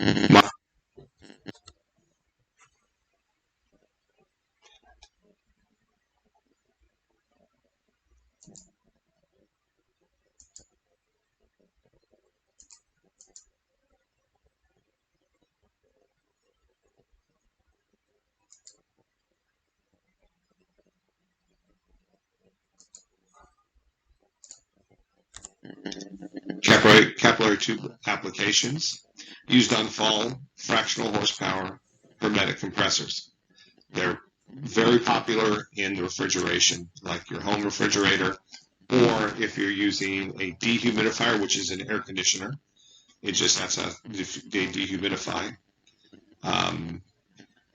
My capillary tube applications used on fall fractional horsepower hermetic compressors. They're very popular in refrigeration, like your home refrigerator, or if you're using a dehumidifier, which is an air conditioner, it just has a they dehumidify. Um,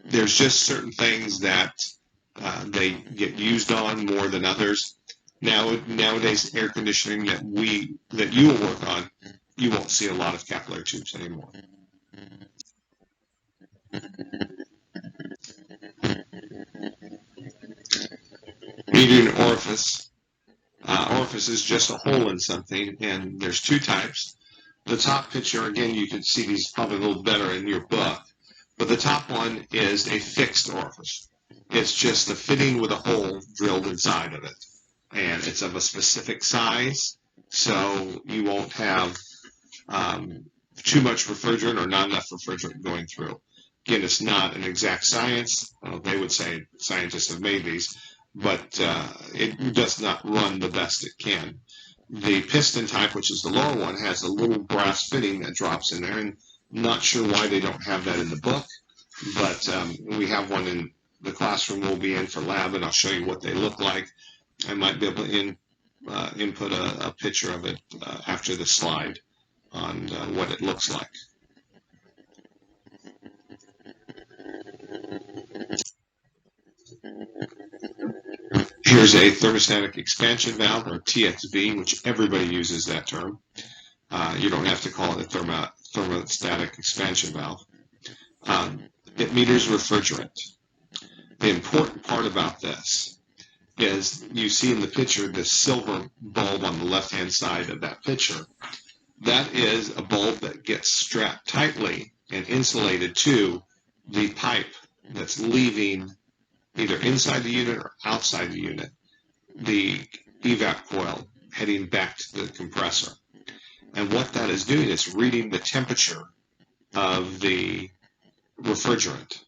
there's just certain things that they get used on more than others. Nowadays, air conditioning that you will work on, you won't see a lot of capillary tubes anymore. Median orifice. Orifice is just a hole in something, and there's two types. The top picture, again, you can see these probably a little better in your book, but the top one is a fixed orifice. It's just a fitting with a hole drilled inside of it, and it's of a specific size, so you won't have too much refrigerant or not enough refrigerant going through. Again, it's not an exact science. They would say scientists have made these, but it does not run the best it can. The piston type, which is the lower one, has a little brass fitting that drops in there, and I'm not sure why they don't have that in the book, but we have one in the classroom we'll be in for lab, and I'll show you what they look like. I might be able to input a picture of it after the slide on what it looks like. Here's a thermostatic expansion valve, or TXV, which everybody uses that term. You don't have to call it a thermostatic expansion valve. It meters refrigerant. The important part about this is you see in the picture this silver bulb on the left-hand side of that picture. That is a bulb that gets strapped tightly and insulated to the pipe that's leaving either inside the unit or outside the unit, the evap coil heading back to the compressor. And what that is doing is reading the temperature of the refrigerant.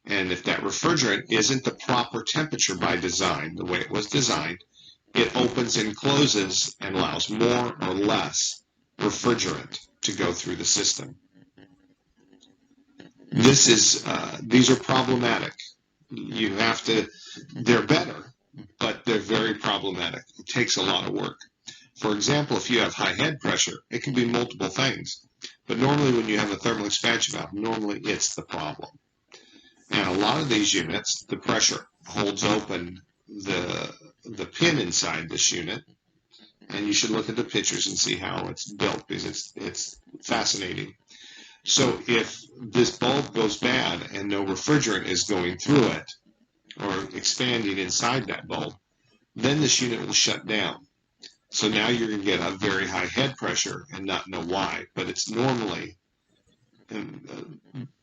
And if that refrigerant isn't the proper temperature by design, the way it was designed, it opens and closes and allows more or less refrigerant to go through the system. These are problematic. They're better, but they're very problematic. It takes a lot of work. For example, if you have high head pressure, it can be multiple things. But normally when you have a thermal expansion valve, normally it's the problem. And a lot of these units, the pressure holds open the pin inside this unit, and you should look at the pictures and see how it's built, because it's fascinating. So if this bulb goes bad and no refrigerant is going through it or expanding inside that bulb, then this unit will shut down. So now you're going to get a very high head pressure and not know why, but it's normally, in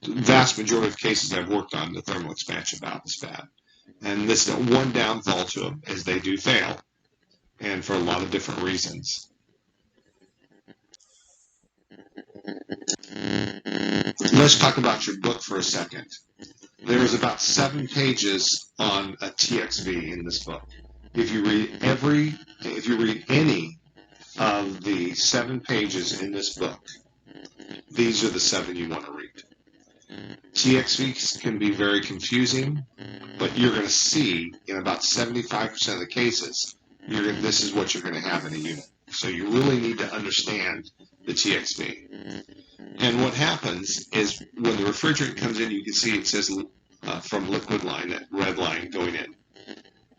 the vast majority of cases I've worked on, the thermal expansion valve is bad. And this one downfall to them is they do fail, and for a lot of different reasons. Let's talk about your book for a second. There's about 7 pages on a TXV in this book. If you read any of the 7 pages in this book, these are the 7 you want to read. TXVs can be very confusing, but you're going to see in about 75% of the cases, this is what you're going to have in a unit. So you really need to understand the TXV. And what happens is when the refrigerant comes in, you can see it says from liquid line, that red line going in.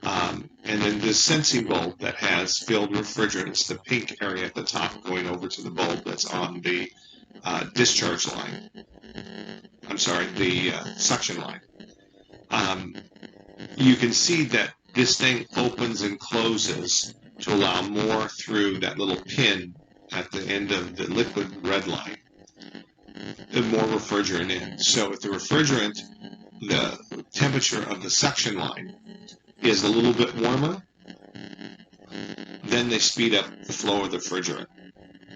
And then this sensing bulb that has filled refrigerant, it's the pink area at the top going over to the bulb that's on the discharge line. I'm sorry, the suction line. You can see that this thing opens and closes to allow more through that little pin at the end of the liquid red line. the more refrigerant in. So if the refrigerant, the temperature of the suction line is a little bit warmer, then they speed up the flow of the refrigerant.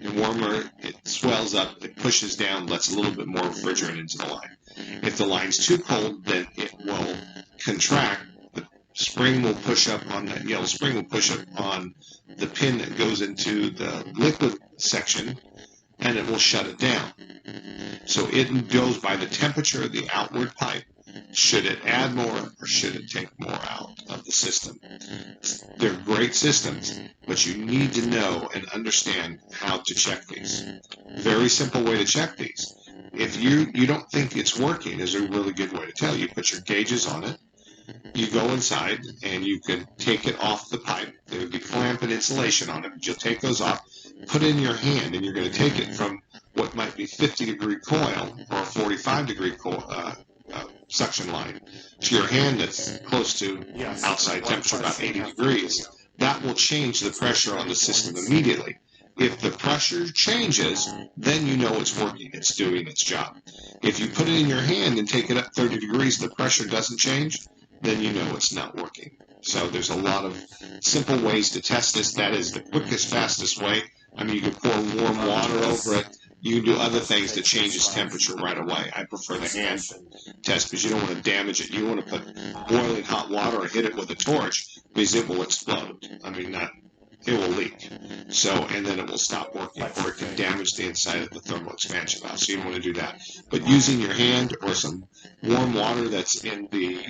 The warmer, it swells up, it pushes down, lets a little bit more refrigerant into the line. If the line's too cold, then it will contract. The spring will push up on that yellow spring will push up on the pin that goes into the liquid section, and it will shut it down. So it goes by the temperature of the outward pipe. Should it add more or should it take more out of the system? They're great systems, but you need to know and understand how to check these. Very simple way to check these. If you don't think it's working, is a really good way to tell. You put your gauges on it. You go inside and you can take it off the pipe. There would be clamp and insulation on it, but you'll take those off, put it in your hand, and you're going to take it from what might be 50-degree coil or a 45-degree suction line to your hand that's close to outside temperature, about 80 degrees. That will change the pressure on the system immediately. If the pressure changes, then you know it's working, it's doing its job. If you put it in your hand and take it up 30 degrees, the pressure doesn't change, then you know it's not working. So there's a lot of simple ways to test this. That is the quickest, fastest way. I mean, you can pour warm water over it. You can do other things to change its temperature right away. I prefer the hand test because you don't want to damage it. You want to put boiling hot water or hit it with a torch because it will explode. I mean, it will leak. So, and then it will stop working, or it can damage the inside of the thermal expansion valve. So you don't want to do that. But using your hand or some warm water that's in the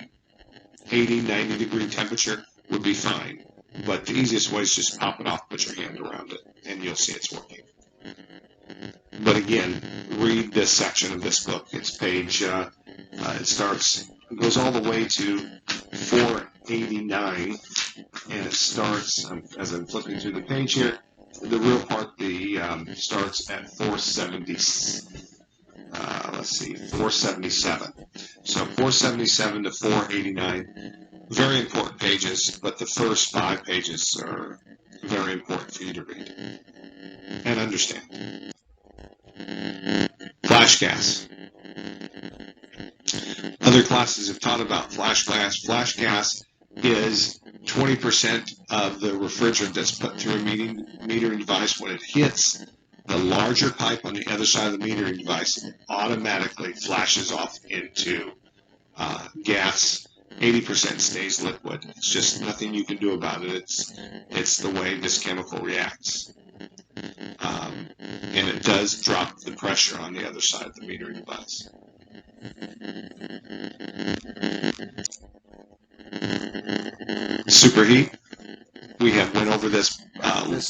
80, 90 degree temperature would be fine. But the easiest way is just pop it off, put your hand around it, and you'll see it's working. But again, read this section of this book. It's page, it goes all the way to 489, and it starts, as I'm flipping through the page here, the real part starts at 477. So 477 to 489, very important pages, but the first 5 pages are very important for you to read and understand. Flash gas. Other classes have taught about flash gas. Flash gas is 20% of the refrigerant that's put through a metering device. When it hits the larger pipe on the other side of the metering device, it automatically flashes off into gas. 80% stays liquid. It's just nothing you can do about it. It's the way this chemical reacts. And it does drop the pressure on the other side of the metering device. Superheat. We have went over this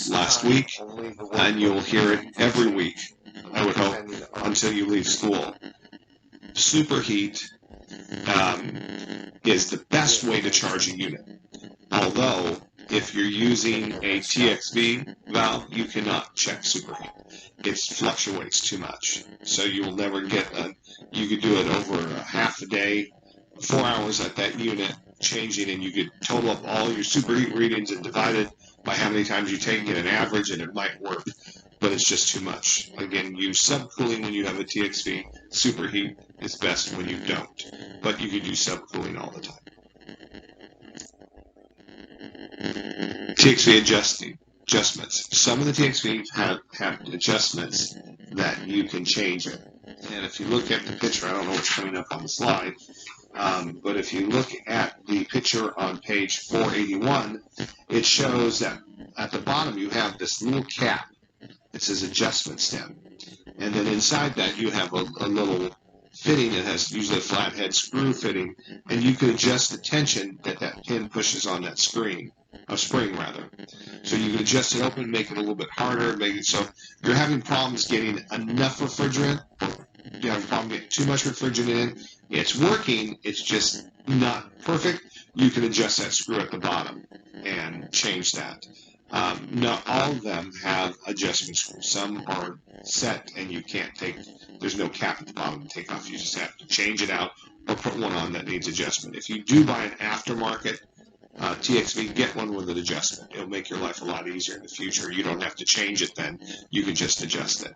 last week, and you'll hear it every week, I would hope, until you leave school. Superheat is the best way to charge a unit. Although, if you're using a TXV valve, you cannot check superheat. It fluctuates too much. So you will never get you could do it over a half a day, 4 hours at that unit, changing, and you could total up all your superheat readings and divide it by how many times you take, get an average, and it might work. But it's just too much. Again, use subcooling when you have a TXV. Superheat is best when you don't. But you can do subcooling all the time. TXV adjustments. Some of the TXVs have adjustments that you can change it. And if you look at the picture, I don't know what's coming up on the slide, but if you look at the picture on page 481, it shows that at the bottom you have this little cap. It says adjustment stem. And then inside that you have a little fitting that has usually a flathead screw fitting, and you can adjust the tension that pin pushes on that spring. So you can adjust it open, make it a little bit harder, make it so you're having problems getting enough refrigerant, you have a problem getting too much refrigerant in. It's working, it's just not perfect. You can adjust that screw at the bottom and change that. Not all of them have adjustment screws. Some are set and you can't there's no cap at the bottom to take off. You just have to change it out or put one on that needs adjustment. If you do buy an aftermarket TXV, get one with an adjustment. It'll make your life a lot easier in the future. You don't have to change it then. You can just adjust it.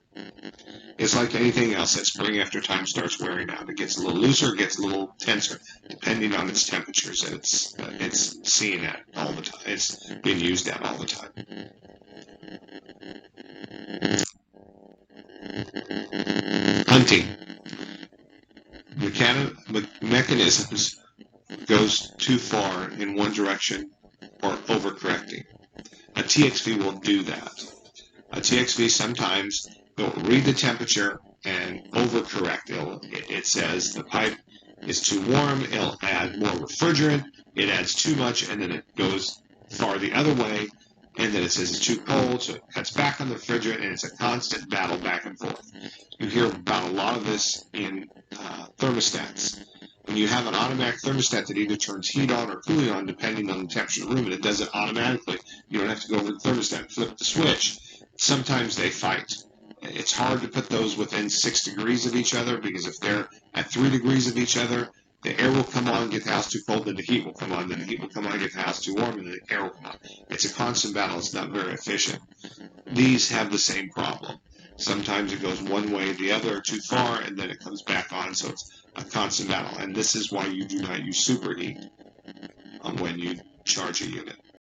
It's like anything else. That spring after time starts wearing out. It gets a little looser, it gets a little tenser, depending on its temperatures that it's seeing at all the time. It's being used at all the time. Hunting. Mechanisms goes too far in one direction or overcorrecting. A TXV will do that. A TXV sometimes will read the temperature and overcorrect. It says the pipe is too warm, it'll add more refrigerant, it adds too much, and then it goes far the other way, and then it says it's too cold, so it cuts back on the refrigerant, and it's a constant battle back and forth. You hear about a lot of this in thermostats. When you have an automatic thermostat that either turns heat on or cooling on depending on the temperature of the room, and it does it automatically, you don't have to go over the thermostat and flip the switch. Sometimes they fight. It's hard to put those within 6 degrees of each other, because if they're at 3 degrees of each other, the air will come on, get the house too cold, then the heat will come on, then the heat will come on, get the house too warm, and the air will come on. It's a constant battle. It's not very efficient. These have the same problem. Sometimes it goes one way or the other too far, and then it comes back on, so it's a constant battle. And this is why you do not use superheat when you charge a unit.